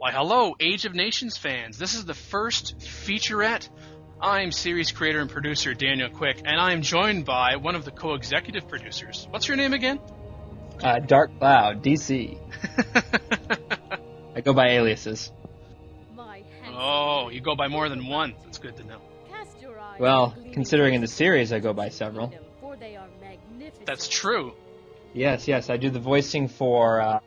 Why, hello, Age of Nations fans. This is the first Featurette. I'm series creator and producer Daniel Quick, and I'm joined by one of the co-executive producers. What's your name again? DarkCloud, DC. I go by aliases. Oh, you go by more than one. That's good to know. Well, considering in the series I go by several. That's true. Yes, I do the voicing for,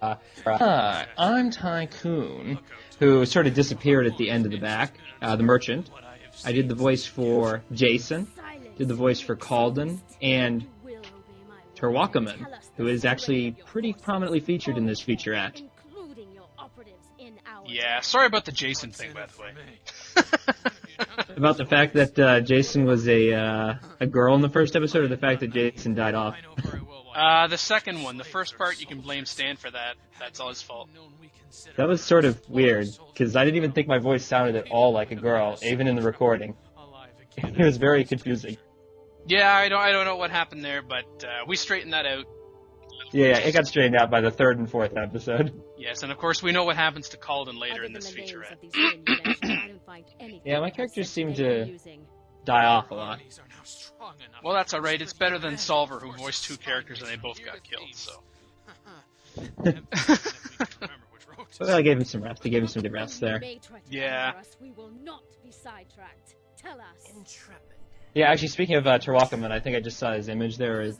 I'm Tycoon, who sort of disappeared at the end of the back, the merchant. I did the voice for Jason, did the voice for Calden, and Terwakaman, who is actually pretty prominently featured in this featurette. Yeah, sorry about the Jason thing, by the way. About the fact that Jason was a girl in the first episode, or the fact that Jason died off? The second one. The first part, you can blame Stan for that. That's all his fault. That was sort of weird, because I didn't even think my voice sounded at all like a girl, even in the recording. It was very confusing. Yeah, I don't know what happened there, but we straightened that out. Yeah, it got straightened out by the third and fourth episode. Yes, and of course we know what happens to Calden later in this featurette. Yeah, my characters seem to die off a lot. Well, that's alright. It's better than Solver, who voiced two characters and they both got killed, so. Well, I gave him some rest. I gave him some good rest there. Yeah. Yeah, actually, speaking of Terwakaman, I think I just saw his image there. It's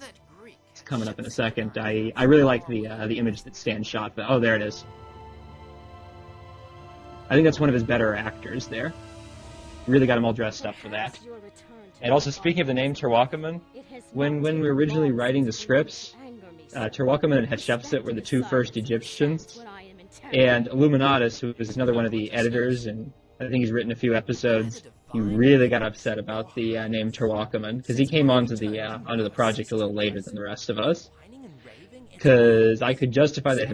coming up in a second. I really like the image that Stan shot, but oh, there it is. I think that's one of his better actors there. Really got him all dressed up for that. And also, speaking of the name Terwakaman, when we were originally writing the scripts, Terwakaman and Hatshepsut were the two first Egyptians, and Illuminatus, who was another one of the editors, and I think he's written a few episodes, he really got upset about the name Terwakaman, because he came onto the project a little later than the rest of us. Because I could justify that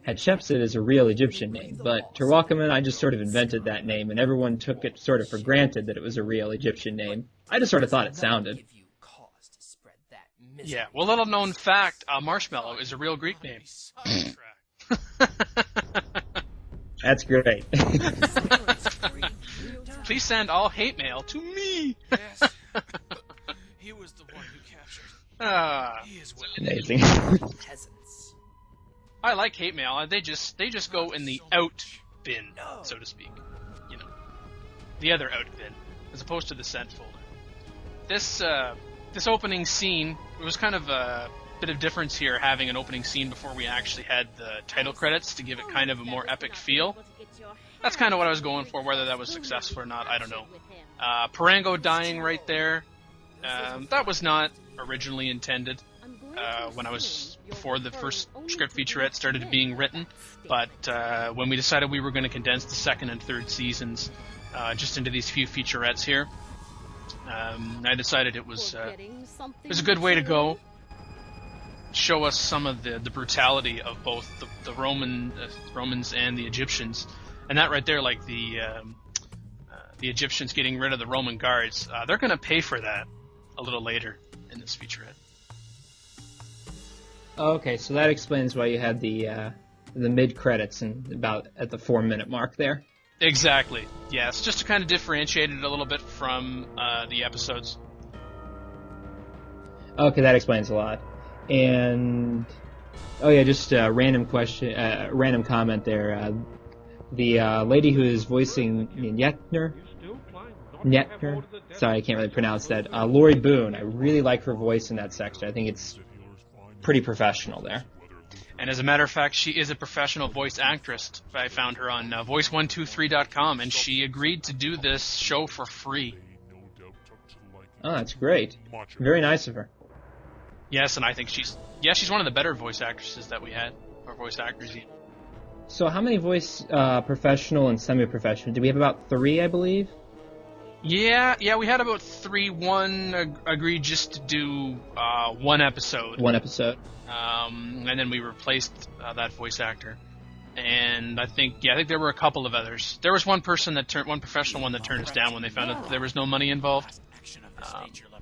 Hatshepsut is a real Egyptian name, but Terwakaman, I just sort of invented that name, and everyone took it sort of for granted that it was a real Egyptian name. I just sort of thought it sounded. Yeah, well, little known fact, Marshmallow is a real Greek name. That's great. Please send all hate mail to me. Yes, he was the one who captured. He is amazing. Peasants. I like hate mail. They just go in the out bin, so to speak. You know, the other out bin, as opposed to the sent folder. This opening scene, it was kind of a bit of difference here, having an opening scene before we actually had the title credits to give it kind of a more epic feel. That's kind of what I was going for. Whether that was successful or not, I don't know. Parango dying right there. That was not originally intended before the first script featurette started being written. But when we decided we were going to condense the second and third seasons just into these few featurettes here, I decided it was a good way to go. Show us some of the brutality of both the Romans and the Egyptians. And that right there, like the Egyptians getting rid of the Roman guards, they're going to pay for that a little later in this featurette. Okay, so that explains why you had the mid credits and about at the 4-minute mark there. Exactly. Yes, just to kind of differentiate it a little bit from the episodes. Okay, that explains a lot. And oh yeah, just a random question, random comment there. The lady who is voicing Nyettner, sorry, I can't really pronounce that. Lori Boone, I really like her voice in that section. I think it's pretty professional there. And as a matter of fact, she is a professional voice actress. I found her on voice123.com, and she agreed to do this show for free. Oh, that's great. Very nice of her. Yes, and I think she's one of the better voice actresses that we had, or voice actors. So how many voice professional and semi-professional? Did we have about 3, I believe? Yeah, we had about 3. One agreed just to do one episode. One episode. And then we replaced that voice actor. And I think there were a couple of others. There was one professional one that turned us down when they found out that there was no money involved.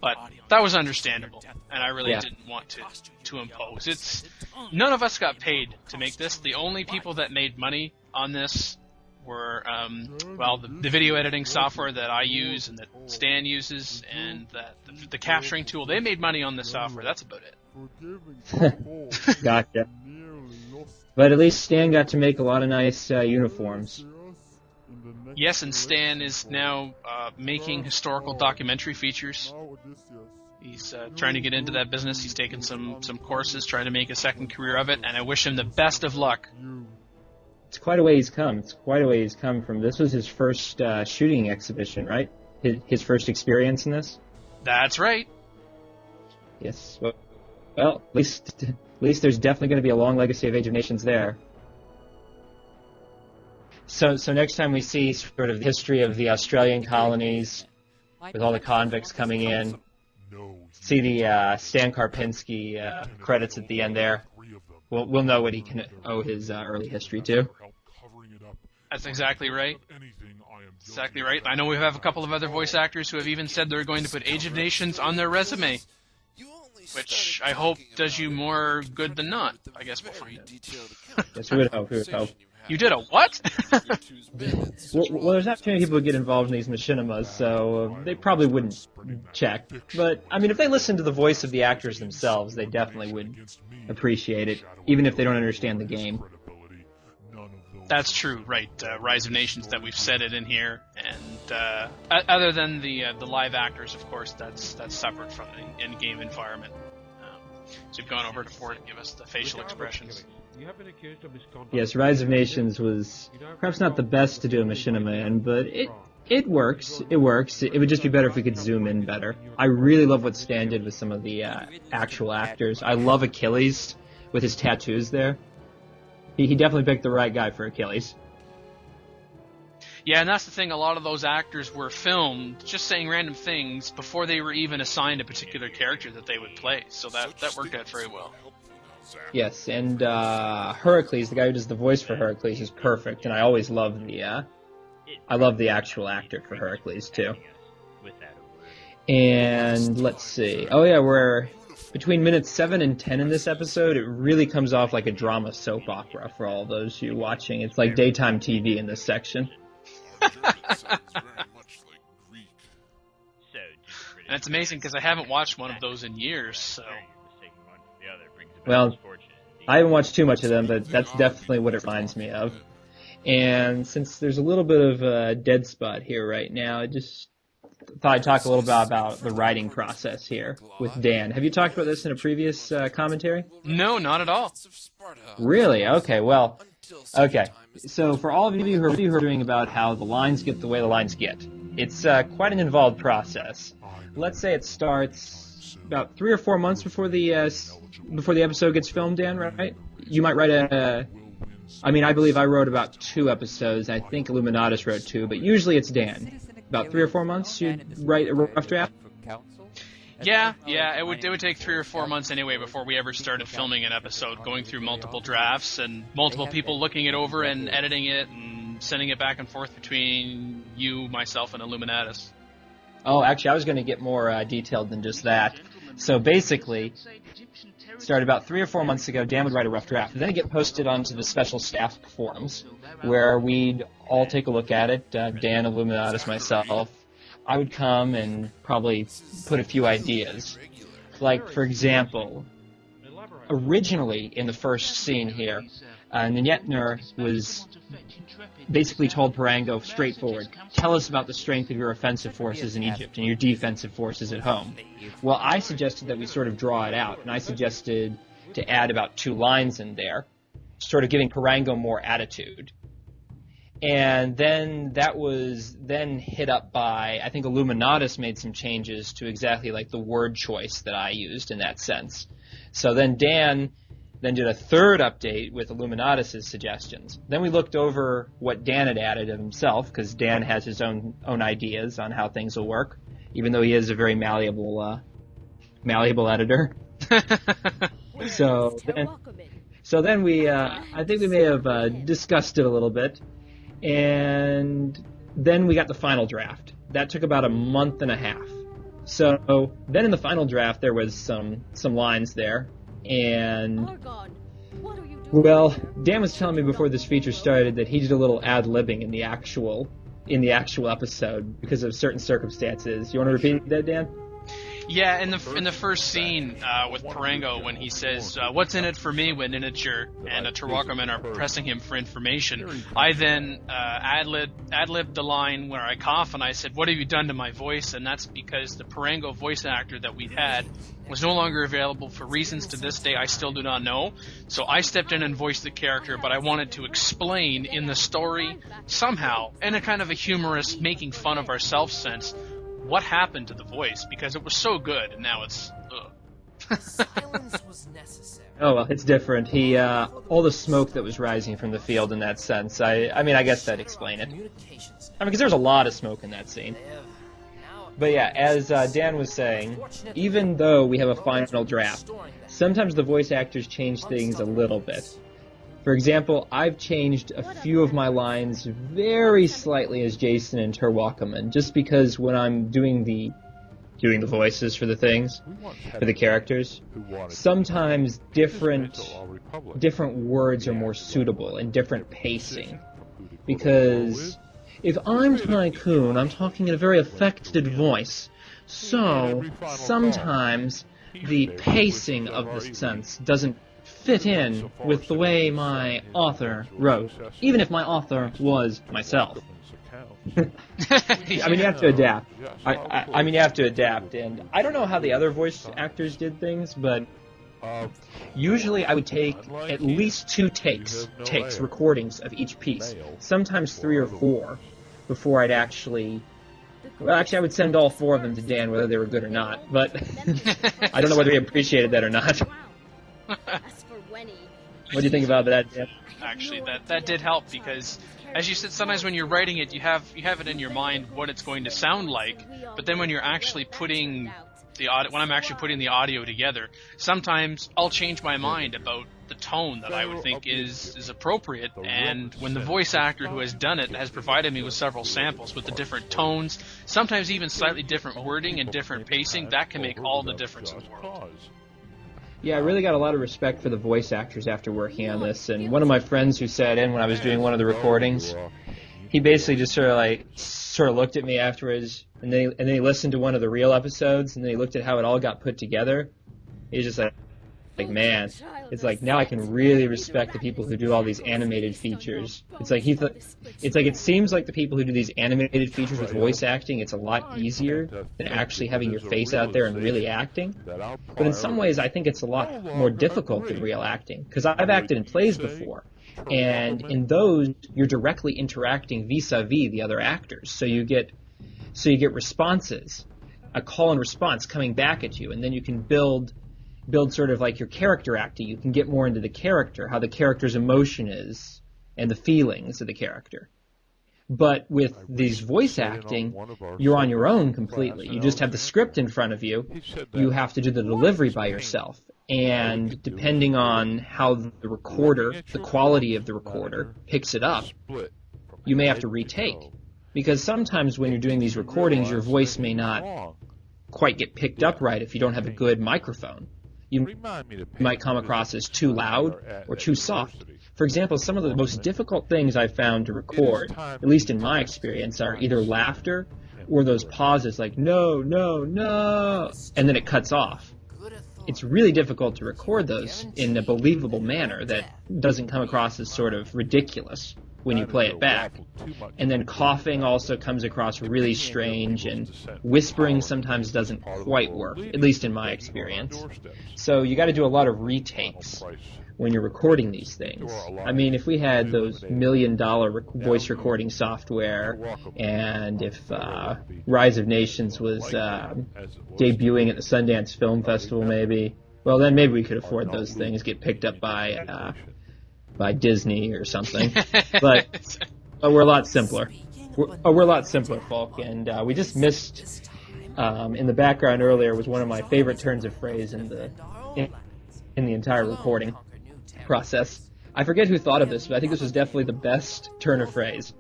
But that was understandable, and I really didn't want to impose. None of us got paid to make this. The only people that made money on this were, well, the video editing software that I use and that Stan uses, and that the capturing tool. They made money on the software. That's about it. Gotcha. But at least Stan got to make a lot of nice uniforms. Yes, and Stan is now making historical documentary features. He's trying to get into that business. He's taken some courses, trying to make a second career of it, and I wish him the best of luck. It's quite a way he's come. It's quite a way he's come from. This was his first shooting exhibition, right? His first experience in this? That's right. Yes. Well, at least there's definitely going to be a long legacy of Age of Nations there. So next time we see sort of the history of the Australian colonies, with all the convicts coming in, see the Stan Karpinski credits at the end there, we'll know what he can owe his early history to. That's exactly right. Exactly right. I know we have a couple of other voice actors who have even said they're going to put Age of Nations on their resume, which I hope does you more good than not. I guess we'll find out. Yes, we would hope. You did a what? well, there's not too many people who get involved in these machinimas, so they probably wouldn't check. But, I mean, if they listen to the voice of the actors themselves, they definitely would appreciate it, even if they don't understand the game. That's true, right. Rise of Nations, that we've said it in here, and other than the live actors, of course, that's separate from the in-game environment. So we've gone over to Ford to give us the facial expressions. Yes, Rise of Nations was perhaps not the best to do a machinima in, but it works. It works. It would just be better if we could zoom in better. I really love what Stan did with some of the actual actors. I love Achilles with his tattoos there. He definitely picked the right guy for Achilles. Yeah, and that's the thing. A lot of those actors were filmed just saying random things before they were even assigned a particular character that they would play. So that worked out very well. Yes, and Heracles, the guy who does the voice for Heracles, is perfect, and I always love the actual actor for Heracles too. And let's see. Oh yeah, we're between minutes 7 and 10 in this episode. It really comes off like a drama soap opera for all those who watching. It's like daytime TV in this section. And it's amazing because I haven't watched one of those in years, so... Well, I haven't watched too much of them, but that's definitely what it reminds me of. And since there's a little bit of a dead spot here right now, I just thought I'd talk a little bit about the writing process here with Dan. Have you talked about this in a previous commentary? No, not at all. Really? Okay, well, okay. So for all of you who are hearing about how the lines get the way the lines get, it's quite an involved process. Let's say it starts about 3 or 4 months before the episode gets filmed, Dan, right? You might write I believe I wrote about 2 episodes. I think Illuminatus wrote 2, but usually it's Dan. About 3 or 4 months you write a rough draft? Yeah, it would take 3 or 4 months anyway before we ever started filming an episode, going through multiple drafts and multiple people looking it over and editing it and sending it back and forth between you, myself, and Illuminatus. Oh, actually, I was going to get more detailed than just that. So basically, started about 3 or 4 months ago, Dan would write a rough draft. Then it'd get posted onto the special staff forums, where we'd all take a look at it, Dan, Illuminatus, myself. I would come and probably put a few ideas. Like, for example, originally in the first scene here, Ninetner was basically told Parango straightforward, tell us about the strength of your offensive forces in Egypt and your defensive forces at home. Well, I suggested that we sort of draw it out, and I suggested to add about 2 lines in there, sort of giving Parango more attitude. And then that was then hit up by, I think Illuminatus made some changes to exactly like the word choice that I used in that sense. So then Dan then did a 3rd update with Illuminatus' suggestions. Then we looked over what Dan had added of himself, because Dan has his own ideas on how things will work, even though he is a very malleable editor. So then we, I think we may have discussed it a little bit. And then we got the final draft. That took about a month and a half. So then in the final draft there was some lines there, and Well, Dan was telling me before this feature started that he did a little ad-libbing in the actual episode because of certain circumstances. You want to repeat that, Dan? Yeah, in the first scene with Parango, when he says, "What's in it for me?" when Inicher and Terwakaman are pressing him for information, I then ad-libbed the line where I cough and I said, "What have you done to my voice?" And that's because the Parango voice actor that we had was no longer available for reasons to this day I still do not know. So I stepped in and voiced the character, but I wanted to explain in the story somehow, in a kind of a humorous, making fun of ourselves sense, what happened to the voice, because it was so good, and now it's Silence was necessary. Oh, well, it's different. All the smoke that was rising from the field in that sense, I mean, I guess that'd explain it. I mean, because there's a lot of smoke in that scene. But yeah, as Dan was saying, even though we have a final draft, sometimes the voice actors change things a little bit. For example, I've changed a few of my lines very slightly as Jason and Terwakaman, just because when I'm doing the voices for the things, for the characters, sometimes different words are more suitable and different pacing. Because if I'm Tycoon, I'm talking in a very affected voice, so sometimes the pacing of the sentence doesn't fit in with the way my author wrote, even if my author was myself. I mean, you have to adapt. I mean, you have to adapt, and I don't know how the other voice actors did things, but usually I would take at least 2 recordings of each piece, sometimes 3 or 4, before I'd actually... Well, actually, I would send all 4 of them to Dan, whether they were good or not, but I don't know whether he appreciated that or not. What do you think about that, Dan? Actually, that did help, because, as you said, sometimes when you're writing it, you have it in your mind what it's going to sound like, but then when you're actually putting the audio together, sometimes I'll change my mind about the tone that I would think is appropriate, and when the voice actor who has done it has provided me with several samples with the different tones, sometimes even slightly different wording and different pacing, that can make all the difference in the world. Yeah, I really got a lot of respect for the voice actors after working on this, and one of my friends who sat in when I was doing one of the recordings, he basically just sort of looked at me afterwards, and then he listened to one of the real episodes, and then he looked at how it all got put together. He was just like, man, it's like, now I can really respect the people who do all these animated features. It's like it seems like the people who do these animated features with voice acting, it's a lot easier than actually having your face out there and really acting. But in some ways, I think it's a lot more difficult than real acting, because I've acted in plays before, and in those, you're directly interacting vis-a-vis the other actors, so you get responses, a call and response coming back at you, and then you can build sort of like your character acting. You can get more into the character, how the character's emotion is, and the feelings of the character. But with these voice acting, you're on your own completely. You just have the script in front of you. You have to do the delivery by yourself. And depending on how the quality of the recorder picks it up, you may have to retake. Because sometimes when you're doing these recordings, your voice may not quite get picked up right if you don't have a good microphone. You might come across as too loud or too soft. For example, some of the most difficult things I've found to record, at least in my experience, are either laughter or those pauses like, no, no, no, and then it cuts off. It's really difficult to record those in a believable manner that doesn't come across as sort of ridiculous when you play it back. And then coughing also comes across really strange, and whispering sometimes doesn't quite work, at least in my experience. So you got to do a lot of retakes when you're recording these things. I mean, if we had those $1 million voice recording software, and if Rise of Nations was debuting at the Sundance Film Festival maybe, well then maybe we could afford those things, get picked up by Disney or something. But we're a lot simpler. We're a lot simpler, folk, and we just missed, in the background earlier was one of my favorite turns of phrase in the entire recording process. I forget who thought of this, but I think this was definitely the best turn of phrase.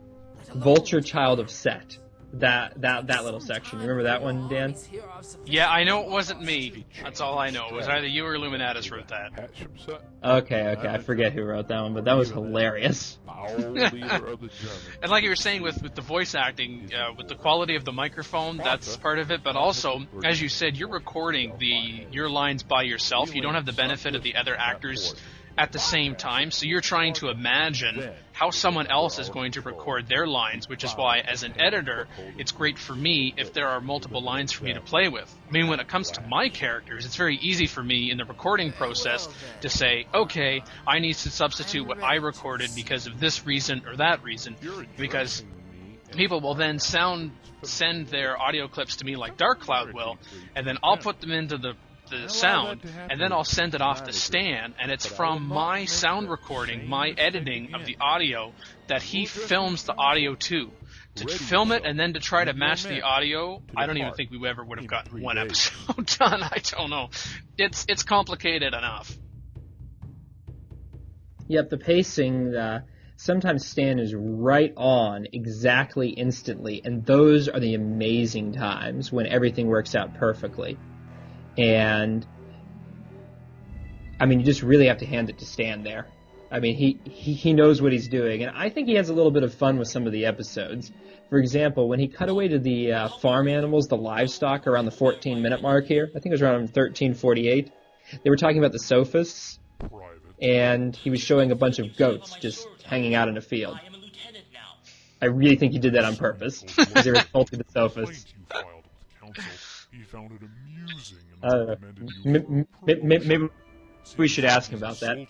Vulture child of Set. that little section. Remember that one, Dan? Yeah, I know it wasn't me. That's all I know. It was either you or Illuminatus wrote that. Okay, I forget who wrote that one, but that was hilarious. And like you were saying with the voice acting, with the quality of the microphone, that's part of it. But also, as you said, you're recording your lines by yourself. You don't have the benefit of the other actors at the same time, so you're trying to imagine how someone else is going to record their lines, which is why, as an editor, it's great for me if there are multiple lines for me to play with. I mean, when it comes to my characters, it's very easy for me in the recording process to say, okay, I need to substitute what I recorded because of this reason or that reason, because people will then send their audio clips to me like DarkCloud will, and then I'll put them into the sound, and then I'll send it off to Stan, and it's from my sound recording, my editing of the audio, that he films the audio to film it and then to try to match the audio. I don't even think we ever would have gotten one episode done. I don't know. It's complicated enough. Yep, the pacing, sometimes Stan is right on exactly instantly, and those are the amazing times when everything works out perfectly. And I mean, you just really have to hand it to Stan there. I mean, he knows what he's doing, and I think he has a little bit of fun with some of the episodes. For example, when he cut away to the farm animals, the livestock, around the 14-minute mark here, I think it was around 13:48, they were talking about the sophists, and he was showing a bunch of goats just hanging out in a field. I really think he did that on purpose, because they were insulting the sophists. He found it amusing and maybe we should ask him about that.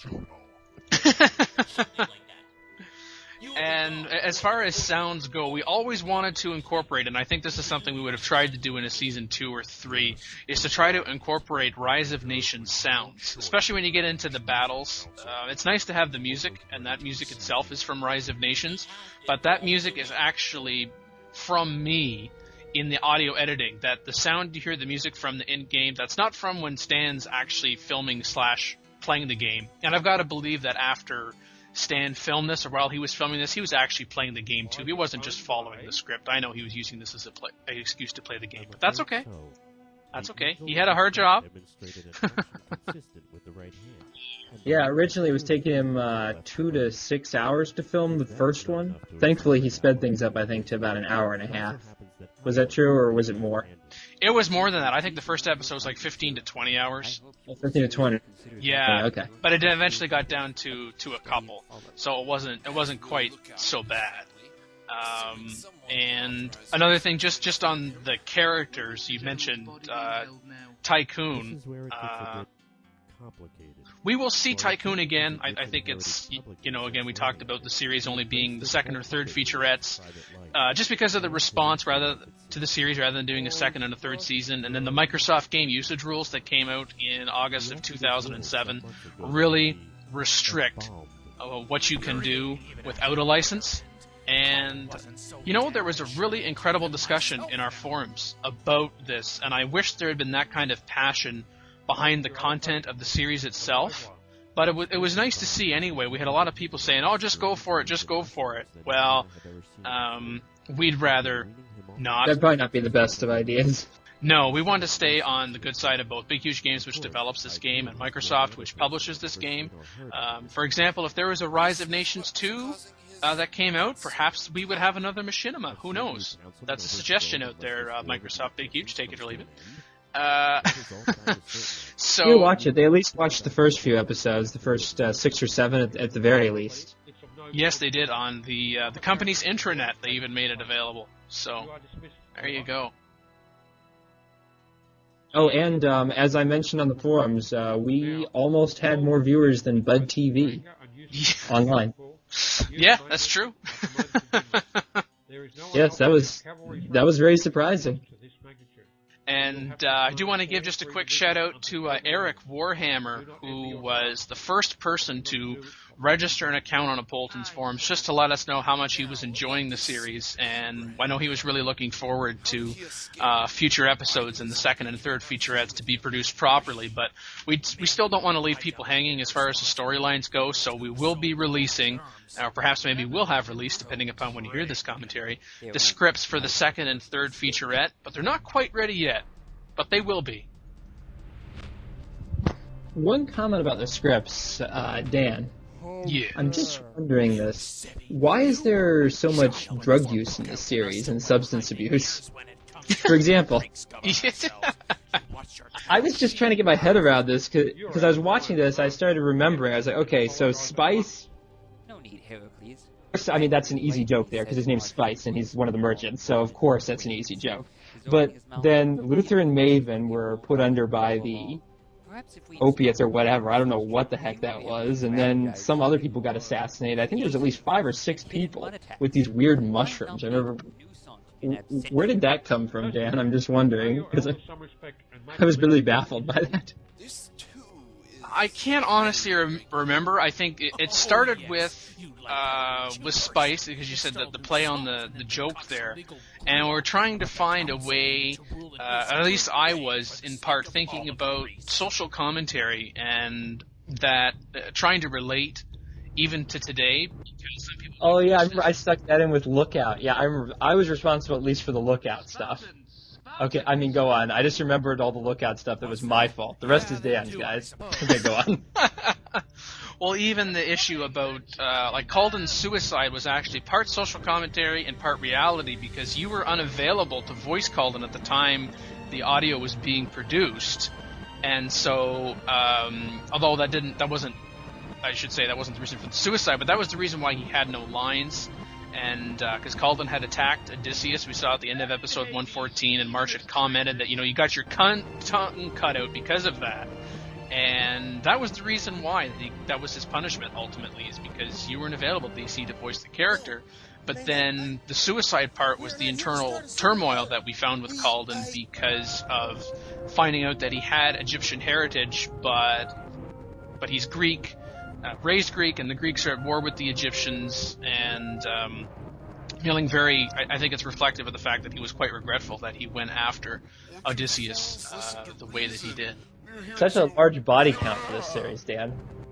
And as far as sounds go, we always wanted to incorporate, and I think this is something we would have tried to do in a season 2 or 3, is to try to incorporate Rise of Nations sounds, especially when you get into the battles. It's nice to have the music, and that music itself is from Rise of Nations, but that music is actually from me in the audio editing. That the sound you hear the music from the in-game, that's not from when Stan's actually filming / playing the game. And I've got to believe that after Stan filmed this, or while he was filming this, he was actually playing the game too. He wasn't just following the script. I know he was using this as an excuse to play the game, but that's okay. That's okay. He had a hard job. Yeah, originally it was taking him 2 to 6 hours to film the first one. Thankfully, he sped things up, I think, to about an hour and a half. Was that true, or was it more? It was more than that. I think the first episode was like 15 to 20 hours. 15 to 20. Yeah. Okay. But it eventually got down to a couple, so it wasn't quite so bad. And another thing, just on the characters, you mentioned Tycoon. We will see Tycoon again. I think it's, again, we talked about the series only being the second or third featurettes, just because of the response to the series rather than doing a second and a third season. And then the Microsoft game usage rules that came out in August of 2007 really restrict what you can do without a license. And, there was a really incredible discussion in our forums about this, and I wish there had been that kind of passion behind the content of the series itself. But it was nice to see anyway. We had a lot of people saying, oh, just go for it, just go for it. Well, we'd rather not. That'd probably not be the best of ideas. No, we want to stay on the good side of both Big Huge Games, which develops this game, and Microsoft, which publishes this game. For example, if there was a Rise of Nations 2 that came out, perhaps we would have another Machinima. Who knows? That's a suggestion out there, Microsoft Big Huge. Take it or leave it. So you watch it. They at least watched the first few episodes, the first 6 or 7 at the very least. Yes, they did on the company's intranet. They even made it available. So there you go. Oh, and as I mentioned on the forums, we almost had more viewers than Bud TV online. Yeah, that's true. Yes, that was very surprising. And I do want to give just a quick shout out to Eric Warhammer, who was the first person to register an account on Apolton's forums just to let us know how much he was enjoying the series, and I know he was really looking forward to future episodes and the second and third featurettes to be produced properly, but we still don't want to leave people hanging as far as the storylines go, so we will be releasing, or perhaps maybe we'll have released, depending upon when you hear this commentary, the scripts for the second and third featurette, but they're not quite ready yet, but they will be. One comment about the scripts, Dan. Yeah. I'm just wondering this. Why is there so much drug use in this series and substance abuse? For example, I was just trying to get my head around this because I was watching this, I started remembering. I was like, okay, so Spice... I mean, that's an easy joke there because his name's Spice and he's one of the merchants, so of course that's an easy joke. But then Luther and Maven were put under by the opiates or whatever. I don't know what the heck that was. And then some other people got assassinated. I think there's at least 5 or 6 people with these weird mushrooms. I remember. Where did that come from, Dan? I'm just wondering. Because I was really baffled by that. I can't honestly remember. I think it started with Spice, because you said that the play on the joke there, and we're trying to find a way, at least I was in part thinking about social commentary and that trying to relate even to today. Oh yeah, I remember I stuck that in with Lookout. Yeah, I remember I was responsible at least for the Lookout stuff. Okay, I mean, go on. I just remembered all the Lookout stuff that was my fault. The rest is Dan's, guys. Okay, go on. Well, even the issue about, like, Calden's suicide was actually part social commentary and part reality, because you were unavailable to voice Calden at the time the audio was being produced. And so, although that wasn't the reason for the suicide, but that was the reason why he had no lines. And because Calden had attacked Odysseus, we saw at the end of episode 114, and March had commented that, you got your tongue cut out because of that. And that was the reason why. That was his punishment, ultimately, is because you weren't available, DC, to voice the character. But then the suicide part was the internal turmoil that we found with Calden because of finding out that he had Egyptian heritage, but he's Greek, raised Greek, and the Greeks are at war with the Egyptians, and feeling very, I think it's reflective of the fact that he was quite regretful that he went after Odysseus the way that he did. Such a large body count for this series, Dan.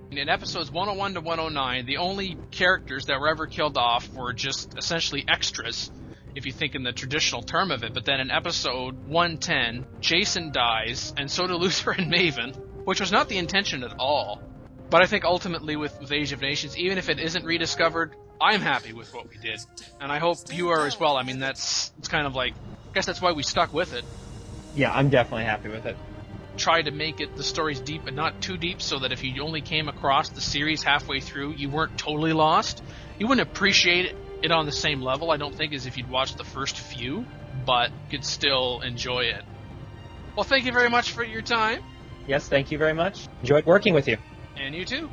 In episodes 101 to 109, the only characters that were ever killed off were just essentially extras, if you think in the traditional term of it. But then in episode 110, Jason dies, and so do Luther and Maven, which was not the intention at all. But I think ultimately with Age of Nations, even if it isn't rediscovered, I'm happy with what we did. And I hope you are as well. I mean, it's kind of like, I guess that's why we stuck with it. Yeah, I'm definitely happy with it. Try to make the stories deep but not too deep, so that if you only came across the series halfway through, you weren't totally lost. You wouldn't appreciate it on the same level, I don't think, as if you'd watched the first few, but could still enjoy it. Well, thank you very much for your time. Yes, thank you very much. Enjoyed working with you. And you too.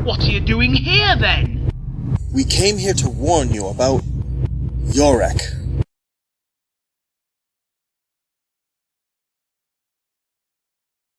What are you doing here, then? We came here to warn you about Yorek.